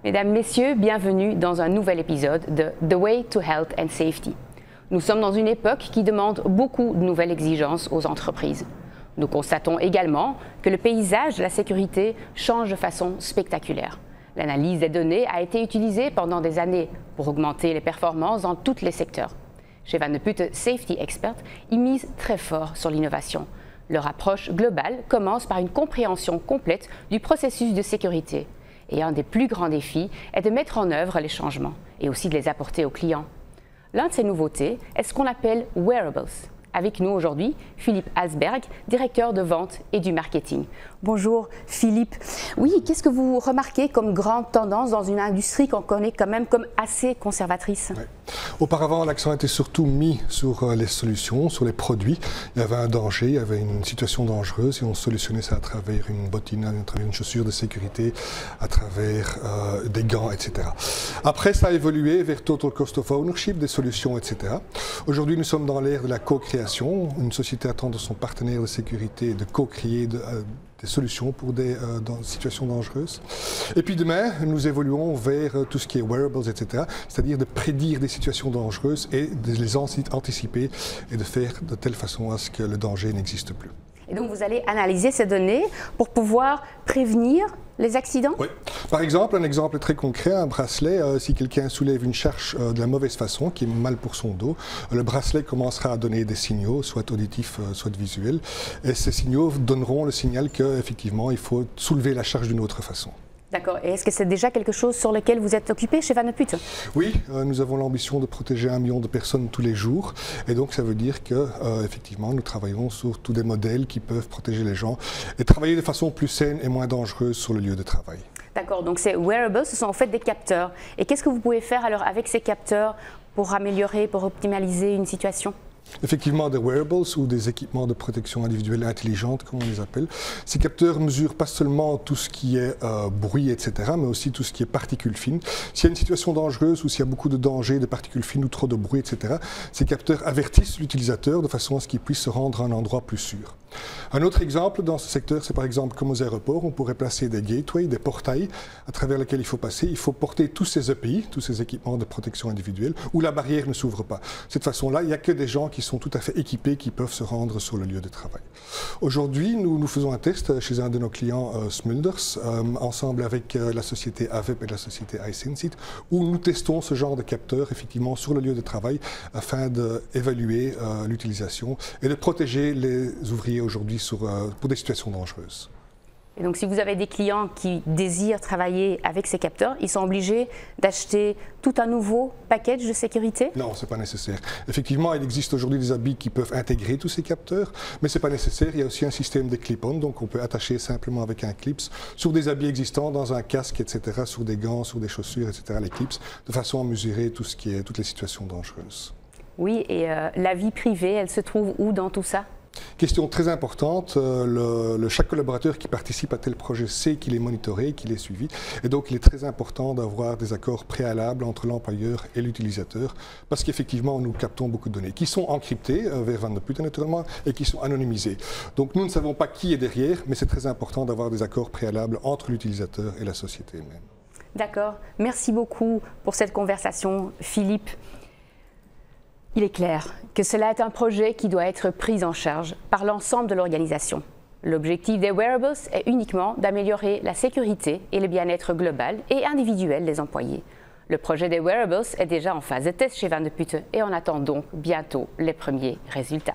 Mesdames, Messieurs, bienvenue dans un nouvel épisode de The Way to Health and Safety. Nous sommes dans une époque qui demande beaucoup de nouvelles exigences aux entreprises. Nous constatons également que le paysage de la sécurité change de façon spectaculaire. L'analyse des données a été utilisée pendant des années pour augmenter les performances dans tous les secteurs. Chez Van de Putte Safety Expert, ils misent très fort sur l'innovation. Leur approche globale commence par une compréhension complète du processus de sécurité. Et un des plus grands défis est de mettre en œuvre les changements et aussi de les apporter aux clients. L'un de ces nouveautés est ce qu'on appelle wearables. Avec nous aujourd'hui, Philippe Alsberg, directeur de vente et du marketing. Bonjour Philippe. Oui, qu'est-ce que vous remarquez comme grande tendance dans une industrie qu'on connaît quand même comme assez conservatrice? Ouais. Auparavant, l'accent était surtout mis sur les solutions, sur les produits. Il y avait un danger, il y avait une situation dangereuse et on solutionnait ça à travers une bottine, à travers une chaussure de sécurité, à travers des gants, etc. Après, ça a évolué vers Total Cost of Ownership, des solutions, etc. Aujourd'hui, nous sommes dans l'ère de la co-création. Une société attend de son partenaire de sécurité de co-créer des solutions pour des situations dangereuses. Et puis demain, nous évoluons vers tout ce qui est wearables, etc. C'est-à-dire de prédire des situations dangereuses et de les anticiper et de faire de telle façon à ce que le danger n'existe plus. Et donc vous allez analyser ces données pour pouvoir prévenir les accidents? Oui. Par exemple, un exemple très concret, un bracelet, si quelqu'un soulève une charge de la mauvaise façon, qui est mal pour son dos, le bracelet commencera à donner des signaux, soit auditifs, soit visuels, et ces signaux donneront le signal qu'effectivement, il faut soulever la charge d'une autre façon. D'accord. Et est-ce que c'est déjà quelque chose sur lequel vous êtes occupé chez Van de Putte? Oui, nous avons l'ambition de protéger 1 million de personnes tous les jours. Et donc, ça veut dire que, effectivement, nous travaillons sur tous des modèles qui peuvent protéger les gens et travailler de façon plus saine et moins dangereuse sur le lieu de travail. D'accord. Donc, ces wearables, ce sont en fait des capteurs. Et qu'est-ce que vous pouvez faire alors avec ces capteurs pour améliorer, pour optimaliser une situation? Effectivement, des wearables ou des équipements de protection individuelle intelligente, comme on les appelle. Ces capteurs mesurent pas seulement tout ce qui est bruit, etc., mais aussi tout ce qui est particules fines. S'il y a une situation dangereuse ou s'il y a beaucoup de danger, de particules fines ou trop de bruit, etc., ces capteurs avertissent l'utilisateur de façon à ce qu'il puisse se rendre à un endroit plus sûr. Un autre exemple dans ce secteur, c'est par exemple comme aux aéroports, on pourrait placer des gateways, des portails à travers lesquels il faut passer. Il faut porter tous ces EPI, tous ces équipements de protection individuelle, où la barrière ne s'ouvre pas. De cette façon-là, il n'y a que des gens qui sont tout à fait équipés qui peuvent se rendre sur le lieu de travail. Aujourd'hui, nous faisons un test chez un de nos clients, Smulders, ensemble avec la société AVEP et la société iSensit, où nous testons ce genre de capteurs effectivement sur le lieu de travail afin d'évaluer l'utilisation et de protéger les ouvriers aujourd'hui pour des situations dangereuses. Et donc si vous avez des clients qui désirent travailler avec ces capteurs, ils sont obligés d'acheter tout un nouveau package de sécurité? Non, ce n'est pas nécessaire. Effectivement, il existe aujourd'hui des habits qui peuvent intégrer tous ces capteurs, mais ce n'est pas nécessaire. Il y a aussi un système de clip-on, donc on peut attacher simplement avec un clip sur des habits existants, dans un casque, etc., sur des gants, sur des chaussures, etc., les clips, de façon à mesurer tout ce qui est, toutes les situations dangereuses. Oui, et la vie privée, elle se trouve où dans tout ça? Question très importante, chaque collaborateur qui participe à tel projet sait qu'il est monitoré, qu'il est suivi, et donc il est très important d'avoir des accords préalables entre l'employeur et l'utilisateur, parce qu'effectivement nous captons beaucoup de données qui sont encryptées vers Van de Putte naturellement et qui sont anonymisées. Donc nous ne savons pas qui est derrière, mais c'est très important d'avoir des accords préalables entre l'utilisateur et la société même. D'accord, merci beaucoup pour cette conversation, Philippe. Il est clair que cela est un projet qui doit être pris en charge par l'ensemble de l'organisation. L'objectif des wearables est uniquement d'améliorer la sécurité et le bien-être global et individuel des employés. Le projet des wearables est déjà en phase de test chez Van de Putte et on attend donc bientôt les premiers résultats.